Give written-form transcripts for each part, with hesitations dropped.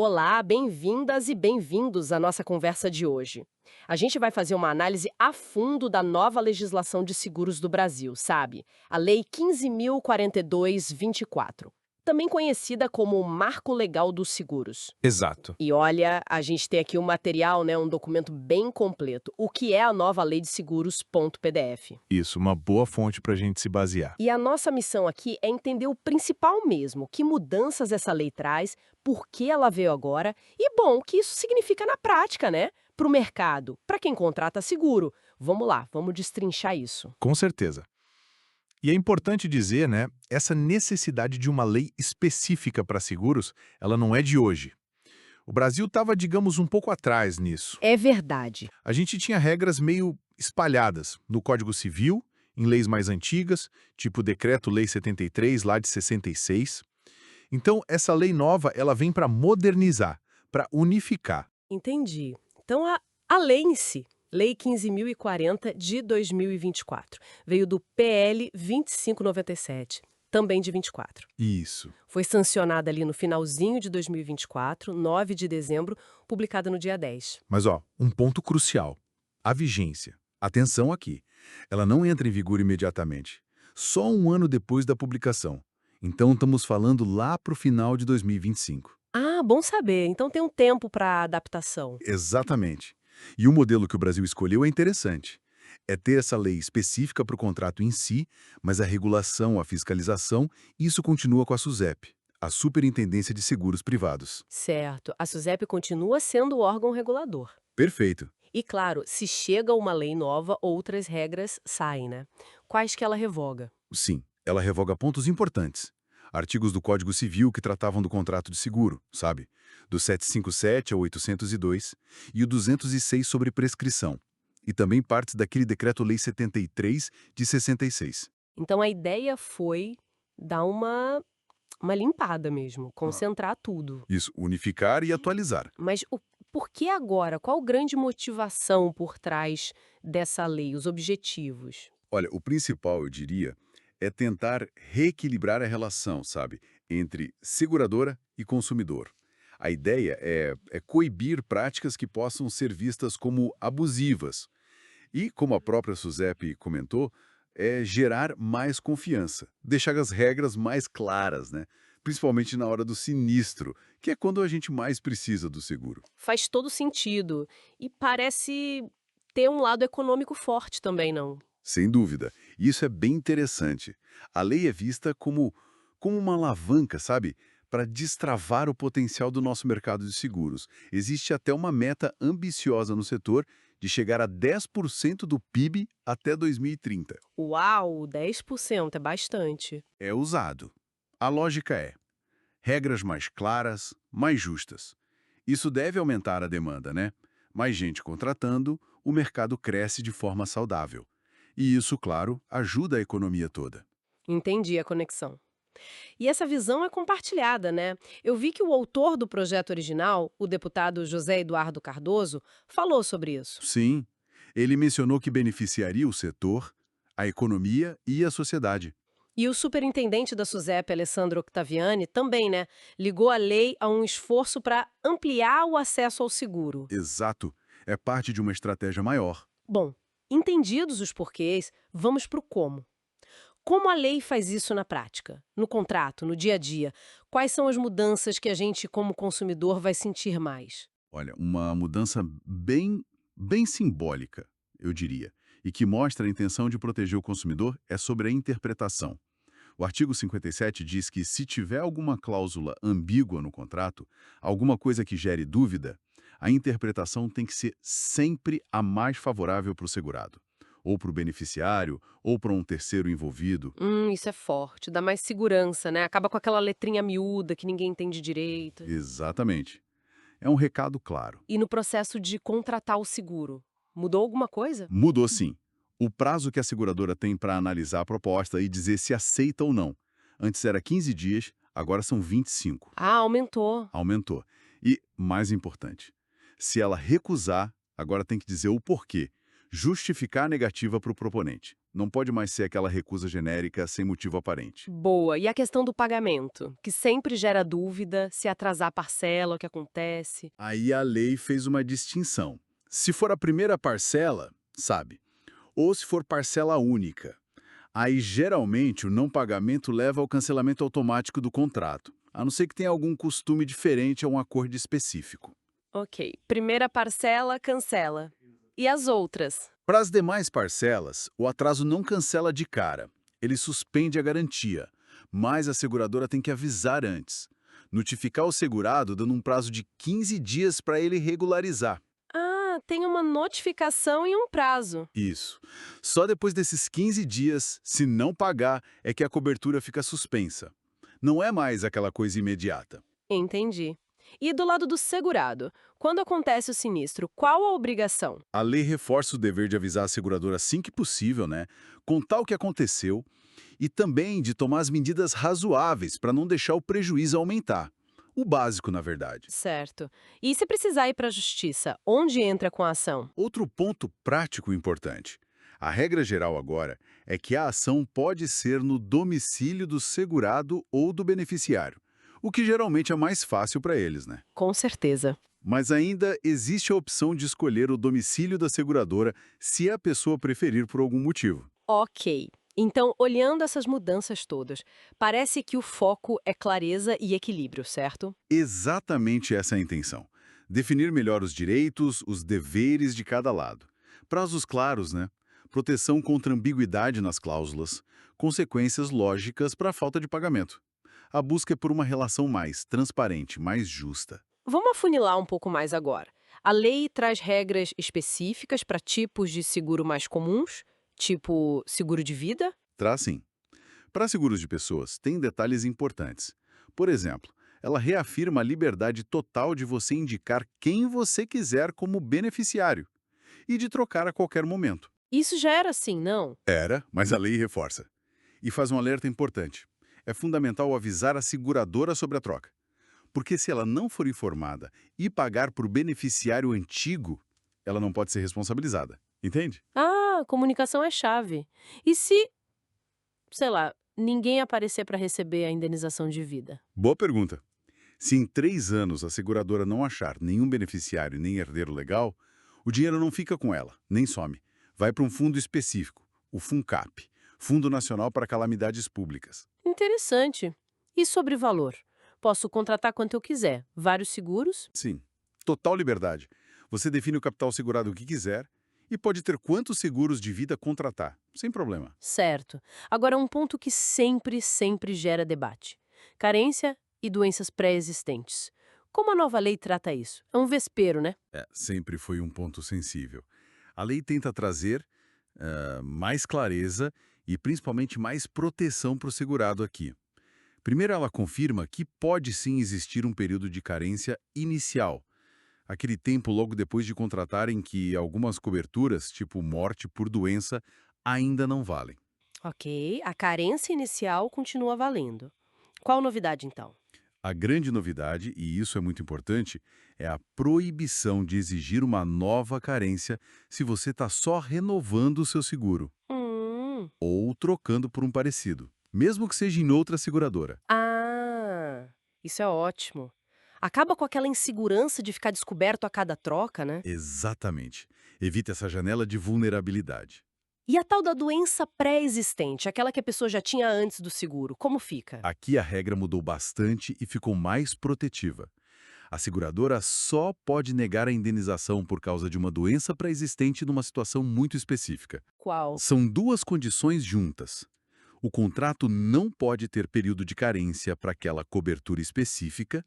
Olá, bem-vindas e bem-vindos à nossa conversa de hoje. A gente vai fazer uma análise a fundo da nova legislação de seguros do Brasil, sabe? A Lei 15.042/24, também conhecida como o Marco Legal dos Seguros. Exato. E olha, a gente tem aqui um material, né, um documento bem completo. O que é a nova Lei de Seguros.pdf? Isso, uma boa fonte para a gente se basear. E a nossa missão aqui é entender o principal mesmo, que mudanças essa lei traz, por que ela veio agora e, bom, o que isso significa na prática, né? Para o mercado, para quem contrata seguro. Vamos lá, vamos destrinchar isso. Com certeza. E é importante dizer, né, essa necessidade de uma lei específica para seguros, ela não é de hoje. O Brasil estava, digamos, um pouco atrás nisso. É verdade. A gente tinha regras meio espalhadas no Código Civil, em leis mais antigas, tipo o Decreto-Lei 73, lá de 66. Então, essa lei nova, ela vem para modernizar, para unificar. Entendi. Então, a lei em si, Lei 15.040 de 2024, veio do PL 2597, também de 24. Isso. Foi sancionada ali no finalzinho de 2024, 9 de dezembro, publicada no dia 10. Mas, ó, um ponto crucial. A vigência. Atenção aqui. Ela não entra em vigor imediatamente. Só um ano depois da publicação. Então, estamos falando lá para o final de 2025. Ah, bom saber. Então tem um tempo para adaptação. Exatamente. E o modelo que o Brasil escolheu é interessante. É ter essa lei específica para o contrato em si, mas a regulação, a fiscalização, isso continua com a SUSEP, a Superintendência de Seguros Privados. Certo. A SUSEP continua sendo o órgão regulador. Perfeito. E claro, se chega uma lei nova, outras regras saem, né? Quais que ela revoga? Sim, ela revoga pontos importantes. Artigos do Código Civil que tratavam do contrato de seguro, sabe? Do 757 ao 802 e o 206 sobre prescrição. E também partes daquele Decreto-Lei 73 de 66. Então a ideia foi dar uma limpada mesmo, Ah. concentrar tudo. Isso, unificar e atualizar. Mas por que agora? Qual grande motivação por trás dessa lei, os objetivos? Olha, o principal, eu diria, é tentar reequilibrar a relação, sabe, entre seguradora e consumidor. A ideia é coibir práticas que possam ser vistas como abusivas. E, como a própria Suzep comentou, é gerar mais confiança, deixar as regras mais claras, né? Principalmente na hora do sinistro, que é quando a gente mais precisa do seguro. Faz todo sentido. E parece ter um lado econômico forte também, não? Sem dúvida. Isso é bem interessante. A lei é vista como uma alavanca, sabe? Para destravar o potencial do nosso mercado de seguros. Existe até uma meta ambiciosa no setor de chegar a 10% do PIB até 2030. Uau, 10% é bastante. É usado. A lógica é: regras mais claras, mais justas. Isso deve aumentar a demanda, né? Mais gente contratando, o mercado cresce de forma saudável. E isso, claro, ajuda a economia toda. Entendi a conexão. E essa visão é compartilhada, né? Eu vi que o autor do projeto original, o deputado José Eduardo Cardoso, falou sobre isso. Sim, ele mencionou que beneficiaria o setor, a economia e a sociedade. E o superintendente da SUSEP, Alessandro Octaviani, também, né? Ligou a lei a um esforço para ampliar o acesso ao seguro. Exato, é parte de uma estratégia maior. Bom, entendidos os porquês, vamos para o como. Como a lei faz isso na prática? No contrato, no dia a dia? Quais são as mudanças que a gente, como consumidor, vai sentir mais? Olha, uma mudança bem simbólica, eu diria, e que mostra a intenção de proteger o consumidor é sobre a interpretação. O artigo 57 diz que se tiver alguma cláusula ambígua no contrato, alguma coisa que gere dúvida, a interpretação tem que ser sempre a mais favorável para o segurado, ou para o beneficiário, ou para um terceiro envolvido. Isso é forte, dá mais segurança, né? Acaba com aquela letrinha miúda que ninguém entende direito. Exatamente. É um recado claro. E no processo de contratar o seguro, mudou alguma coisa? Mudou sim. O prazo que a seguradora tem para analisar a proposta e dizer se aceita ou não. Antes era 15 dias, agora são 25. Ah, aumentou. Aumentou. E, mais importante, se ela recusar, agora tem que dizer o porquê, justificar a negativa para o proponente. Não pode mais ser aquela recusa genérica sem motivo aparente. Boa. E a questão do pagamento, que sempre gera dúvida se atrasar a parcela, o que acontece. Aí a lei fez uma distinção. Se for a primeira parcela, sabe? Ou se for parcela única. Aí, geralmente, o não pagamento leva ao cancelamento automático do contrato, a não ser que tenha algum costume diferente a um acordo específico. Ok. Primeira parcela, cancela. E as outras? Para as demais parcelas, o atraso não cancela de cara. Ele suspende a garantia, mas a seguradora tem que avisar antes. Notificar o segurado dando um prazo de 15 dias para ele regularizar. Ah, tem uma notificação e um prazo. Isso. Só depois desses 15 dias, se não pagar, é que a cobertura fica suspensa. Não é mais aquela coisa imediata. Entendi. E do lado do segurado, quando acontece o sinistro, qual a obrigação? A lei reforça o dever de avisar a seguradora assim que possível, né? Contar o que aconteceu e também de tomar as medidas razoáveis para não deixar o prejuízo aumentar. O básico, na verdade. Certo. E se precisar ir para a justiça, onde entra com a ação? Outro ponto prático importante. A regra geral agora é que a ação pode ser no domicílio do segurado ou do beneficiário, o que geralmente é mais fácil para eles, né? Com certeza. Mas ainda existe a opção de escolher o domicílio da seguradora se a pessoa preferir por algum motivo. Ok. Então, olhando essas mudanças todas, parece que o foco é clareza e equilíbrio, certo? Exatamente essa é a intenção. Definir melhor os direitos, os deveres de cada lado. Prazos claros, né? Proteção contra ambiguidade nas cláusulas. Consequências lógicas para a falta de pagamento. A busca é por uma relação mais transparente, mais justa. Vamos afunilar um pouco mais agora. A lei traz regras específicas para tipos de seguro mais comuns, tipo seguro de vida? Traz sim. Para seguros de pessoas, tem detalhes importantes. Por exemplo, ela reafirma a liberdade total de você indicar quem você quiser como beneficiário e de trocar a qualquer momento. Isso já era assim, não? Era, mas a lei reforça. E faz um alerta importante. É fundamental avisar a seguradora sobre a troca. Porque se ela não for informada e pagar por beneficiário antigo, ela não pode ser responsabilizada. Entende? Ah, comunicação é chave. E se, sei lá, ninguém aparecer para receber a indenização de vida? Boa pergunta. Se em 3 anos a seguradora não achar nenhum beneficiário nem herdeiro legal, o dinheiro não fica com ela, nem some. Vai para um fundo específico, o FUNCAP, Fundo Nacional para Calamidades Públicas. Interessante. E sobre valor? Posso contratar quanto eu quiser. Vários seguros? Sim, total liberdade. Você define o capital segurado que quiser e pode ter quantos seguros de vida contratar, sem problema. Certo. Agora, um ponto que sempre gera debate. Carência e doenças pré-existentes. Como a nova lei trata isso? É um vespeiro, né? Sempre foi um ponto sensível. A lei tenta trazer mais clareza e principalmente mais proteção para o segurado aqui. Primeiro, ela confirma que pode sim existir um período de carência inicial, aquele tempo logo depois de contratar em que algumas coberturas, tipo morte por doença, ainda não valem. Ok, a carência inicial continua valendo. Qual novidade, então? A grande novidade, e isso é muito importante, é a proibição de exigir uma nova carência se você está só renovando o seu seguro Hum. ou trocando por um parecido, mesmo que seja em outra seguradora. Ah, isso é ótimo. Acaba com aquela insegurança de ficar descoberto a cada troca, né? Exatamente. Evita essa janela de vulnerabilidade. E a tal da doença pré-existente, aquela que a pessoa já tinha antes do seguro, como fica? Aqui a regra mudou bastante e ficou mais protetiva. A seguradora só pode negar a indenização por causa de uma doença pré-existente numa situação muito específica. Qual? São duas condições juntas. O contrato não pode ter período de carência para aquela cobertura específica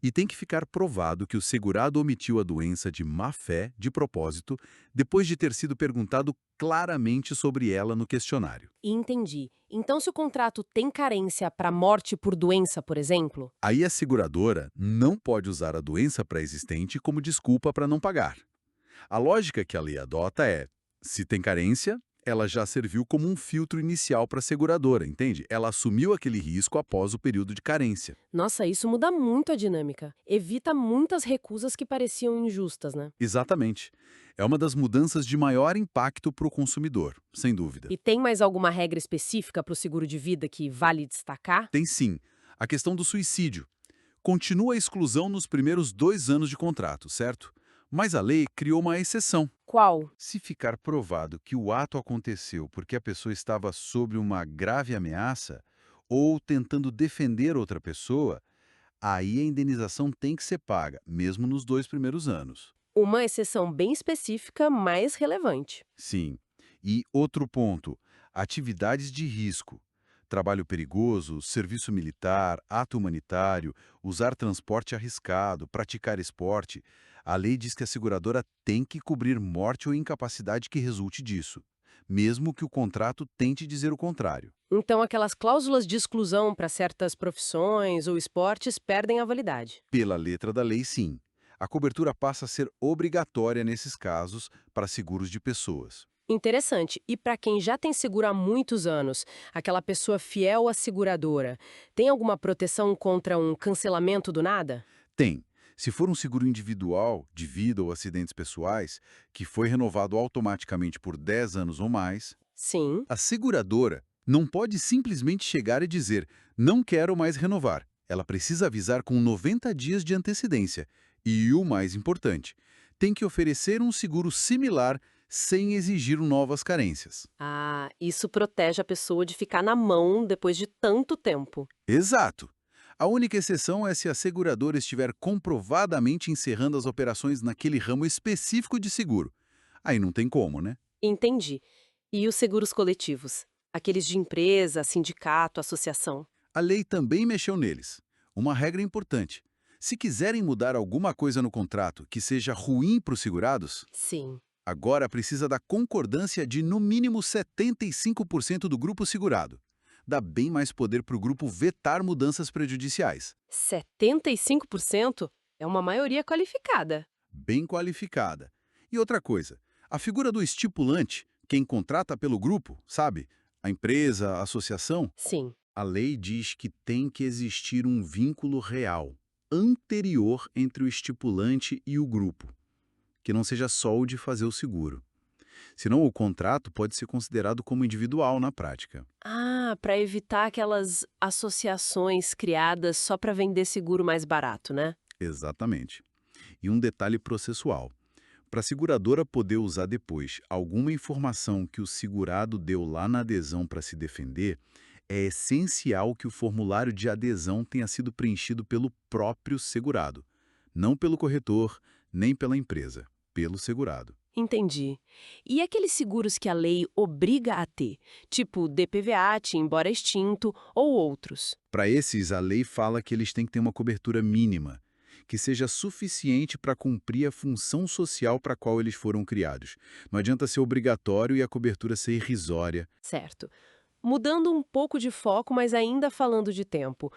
e tem que ficar provado que o segurado omitiu a doença de má-fé, de propósito, depois de ter sido perguntado claramente sobre ela no questionário. Entendi. Então, se o contrato tem carência para morte por doença, por exemplo? Aí a seguradora não pode usar a doença pré-existente como desculpa para não pagar. A lógica que a lei adota é, se tem carência, ela já serviu como um filtro inicial para a seguradora, entende? Ela assumiu aquele risco após o período de carência. Nossa, isso muda muito a dinâmica. Evita muitas recusas que pareciam injustas, né? Exatamente. É uma das mudanças de maior impacto para o consumidor, sem dúvida. E tem mais alguma regra específica para o seguro de vida que vale destacar? Tem sim a questão do suicídio. Continua a exclusão nos primeiros 2 anos de contrato, certo? Mas a lei criou uma exceção. Qual? Se ficar provado que o ato aconteceu porque a pessoa estava sob uma grave ameaça ou tentando defender outra pessoa, aí a indenização tem que ser paga, mesmo nos 2 primeiros anos. Uma exceção bem específica, mais relevante. Sim. E outro ponto, atividades de risco. Trabalho perigoso, serviço militar, ato humanitário, usar transporte arriscado, praticar esporte. A lei diz que a seguradora tem que cobrir morte ou incapacidade que resulte disso, mesmo que o contrato tente dizer o contrário. Então, aquelas cláusulas de exclusão para certas profissões ou esportes perdem a validade. Pela letra da lei, sim. A cobertura passa a ser obrigatória nesses casos para seguros de pessoas. Interessante. E para quem já tem seguro há muitos anos, aquela pessoa fiel à seguradora, tem alguma proteção contra um cancelamento do nada? Tem. Se for um seguro individual, de vida ou acidentes pessoais, que foi renovado automaticamente por 10 anos ou mais, Sim. a seguradora não pode simplesmente chegar e dizer não quero mais renovar. Ela precisa avisar com 90 dias de antecedência. E o mais importante, tem que oferecer um seguro similar sem exigir novas carências. Ah, isso protege a pessoa de ficar na mão depois de tanto tempo. Exato. A única exceção é se a seguradora estiver comprovadamente encerrando as operações naquele ramo específico de seguro. Aí não tem como, né? Entendi. E os seguros coletivos? Aqueles de empresa, sindicato, associação? A lei também mexeu neles. Uma regra importante. Se quiserem mudar alguma coisa no contrato que seja ruim para os segurados, Sim. agora precisa da concordância de no mínimo 75% do grupo segurado. Dá bem mais poder para o grupo vetar mudanças prejudiciais. 75% é uma maioria qualificada. Bem qualificada. E outra coisa, a figura do estipulante, quem contrata pelo grupo, sabe? A empresa, a associação, Sim. a lei diz que tem que existir um vínculo real, anterior entre o estipulante e o grupo, que não seja só o de fazer o seguro. Senão o contrato pode ser considerado como individual na prática. Ah, para evitar aquelas associações criadas só para vender seguro mais barato, né? Exatamente. E um detalhe processual. Para a seguradora poder usar depois alguma informação que o segurado deu lá na adesão para se defender, é essencial que o formulário de adesão tenha sido preenchido pelo próprio segurado, não pelo corretor, nem pela empresa, pelo segurado. Entendi. E aqueles seguros que a lei obriga a ter, tipo DPVAT, embora extinto, ou outros? Para esses, a lei fala que eles têm que ter uma cobertura mínima, que seja suficiente para cumprir a função social para a qual eles foram criados. Não adianta ser obrigatório e a cobertura ser irrisória. Certo. Mudando um pouco de foco, mas ainda falando de tempo.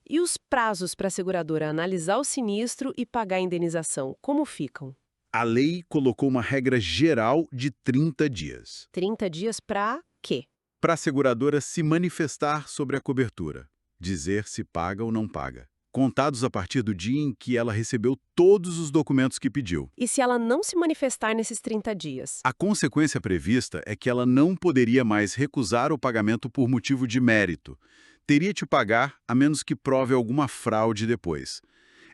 E os prazos para a seguradora analisar o sinistro e pagar a indenização, como ficam? A lei colocou uma regra geral de 30 dias 30 dias para quê? para a seguradora se manifestar sobre a cobertura, dizer se paga ou não paga, contados a partir do dia em que ela recebeu todos os documentos que pediu. E se ela não se manifestar nesses 30 dias? A consequência prevista é que ela não poderia mais recusar o pagamento por motivo de mérito. Teria de pagar a menos que prove alguma fraude depois.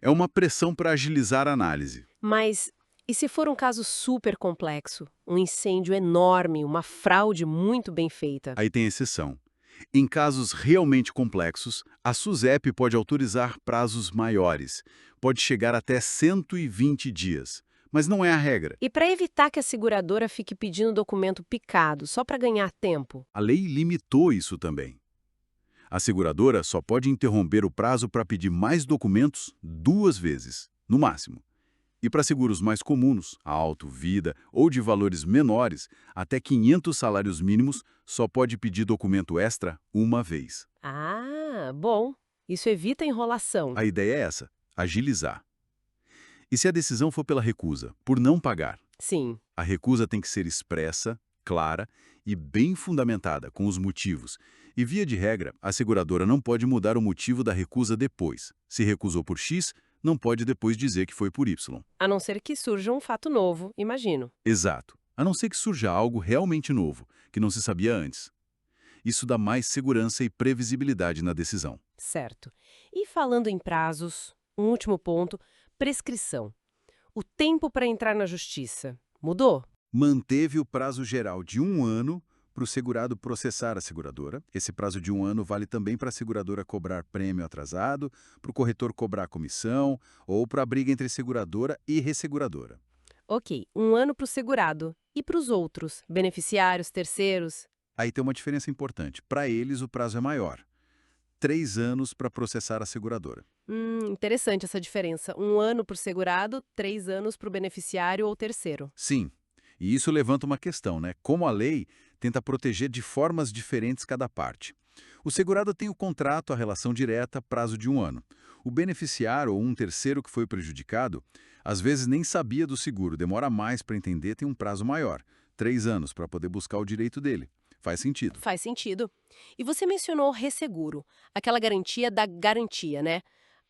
É uma pressão para agilizar a análise. Mas e se for um caso super complexo? Um incêndio enorme, uma fraude muito bem feita? Aí tem exceção. Em casos realmente complexos, a SUSEP pode autorizar prazos maiores. Pode chegar até 120 dias. Mas não é a regra. E para evitar que a seguradora fique pedindo documento picado só para ganhar tempo? A lei limitou isso também. A seguradora só pode interromper o prazo para pedir mais documentos 2 vezes, no máximo. E para seguros mais comuns, auto, vida ou de valores menores, até 500 salários mínimos, só pode pedir documento extra uma vez. Ah, bom. Isso evita enrolação. A ideia é essa, agilizar. E se a decisão for pela recusa, por não pagar? Sim. A recusa tem que ser expressa, clara e bem fundamentada, com os motivos. E, via de regra, a seguradora não pode mudar o motivo da recusa depois. Se recusou por X, não pode depois dizer que foi por Y. A não ser que surja um fato novo, imagino. Exato. A não ser que surja algo realmente novo, que não se sabia antes. Isso dá mais segurança e previsibilidade na decisão. Certo. E falando em prazos, um último ponto, prescrição. O tempo para entrar na justiça mudou? Manteve o prazo geral de 1 ano para o segurado processar a seguradora. Esse prazo de 1 ano vale também para a seguradora cobrar prêmio atrasado, para o corretor cobrar comissão ou para a briga entre seguradora e resseguradora. Ok, 1 ano para o segurado. E para os outros, beneficiários, terceiros? Aí tem uma diferença importante. Para eles, o prazo é maior. 3 anos para processar a seguradora. Interessante essa diferença. 1 ano para o segurado, 3 anos para o beneficiário ou terceiro. Sim, e isso levanta uma questão, né? Como a lei tenta proteger de formas diferentes cada parte. O segurado tem o contrato, a relação direta, prazo de 1 ano. O beneficiário ou um terceiro que foi prejudicado, às vezes nem sabia do seguro, demora mais para entender, tem um prazo maior, 3 anos, para poder buscar o direito dele. Faz sentido. Faz sentido. E você mencionou resseguro, aquela garantia da garantia, né?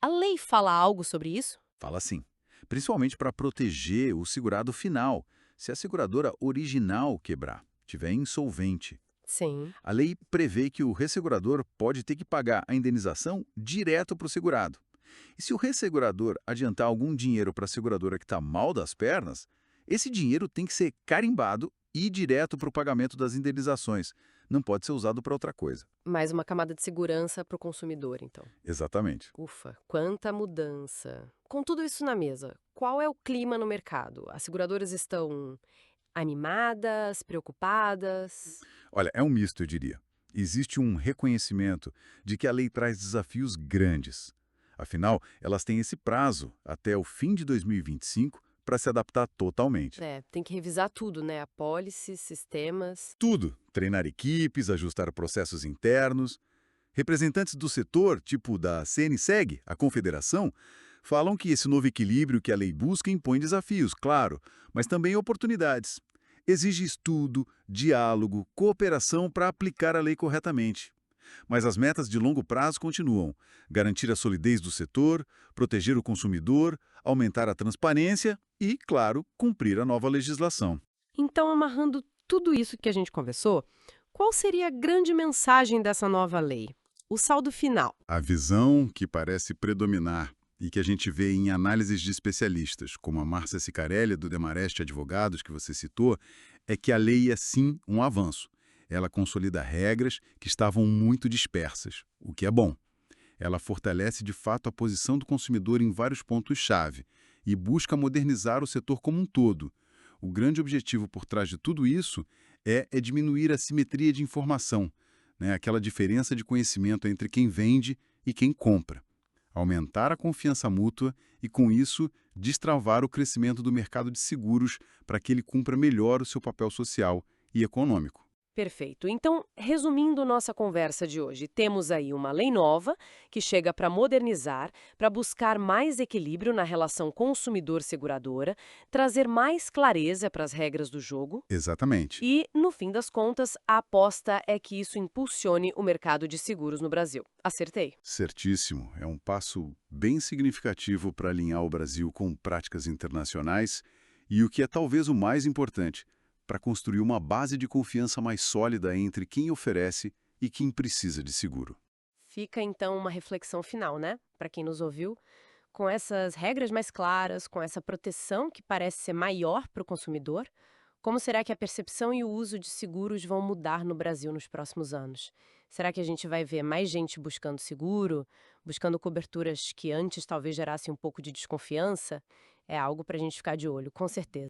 A lei fala algo sobre isso? Fala sim. Principalmente para proteger o segurado final, se a seguradora original quebrar, tiver insolvente. Sim. A lei prevê que o ressegurador pode ter que pagar a indenização direto para o segurado. E se o ressegurador adiantar algum dinheiro para a seguradora que está mal das pernas, esse dinheiro tem que ser carimbado e ir direto para o pagamento das indenizações. Não pode ser usado para outra coisa. Mais uma camada de segurança para o consumidor, então. Exatamente. Ufa, quanta mudança. Com tudo isso na mesa, qual é o clima no mercado? As seguradoras estão animadas, preocupadas? Olha, é um misto, eu diria. Existe um reconhecimento de que a lei traz desafios grandes. Afinal, elas têm esse prazo, até o fim de 2025, para se adaptar totalmente. É, tem que revisar tudo, né? Apólices, sistemas. Tudo. Treinar equipes, ajustar processos internos. Representantes do setor, tipo da CNSEG, a confederação, falam que esse novo equilíbrio que a lei busca impõe desafios, claro, mas também oportunidades. Exige estudo, diálogo, cooperação para aplicar a lei corretamente. Mas as metas de longo prazo continuam: garantir a solidez do setor, proteger o consumidor, aumentar a transparência e, claro, cumprir a nova legislação. Então, amarrando tudo isso que a gente conversou, qual seria a grande mensagem dessa nova lei? O saldo final. A visão que parece predominar e que a gente vê em análises de especialistas, como a Márcia Cicarelli, do Demarest Advogados, que você citou, é que a lei é sim um avanço. Ela consolida regras que estavam muito dispersas, o que é bom. Ela fortalece de fato a posição do consumidor em vários pontos-chave e busca modernizar o setor como um todo. O grande objetivo por trás de tudo isso é diminuir a simetria de informação, né? Aquela diferença de conhecimento entre quem vende e quem compra. Aumentar a confiança mútua e, com isso, destravar o crescimento do mercado de seguros para que ele cumpra melhor o seu papel social e econômico. Perfeito. Então, resumindo nossa conversa de hoje, temos aí uma lei nova que chega para modernizar, para buscar mais equilíbrio na relação consumidor-seguradora, trazer mais clareza para as regras do jogo Exatamente. e, no fim das contas, a aposta é que isso impulsione o mercado de seguros no Brasil. Acertei? Certíssimo. É um passo bem significativo para alinhar o Brasil com práticas internacionais e, o que é talvez o mais importante, para construir uma base de confiança mais sólida entre quem oferece e quem precisa de seguro. Fica então uma reflexão final, né? Para quem nos ouviu, com essas regras mais claras, com essa proteção que parece ser maior para o consumidor, como será que a percepção e o uso de seguros vão mudar no Brasil nos próximos anos? Será que a gente vai ver mais gente buscando seguro, buscando coberturas que antes talvez gerassem um pouco de desconfiança? É algo para a gente ficar de olho, com certeza.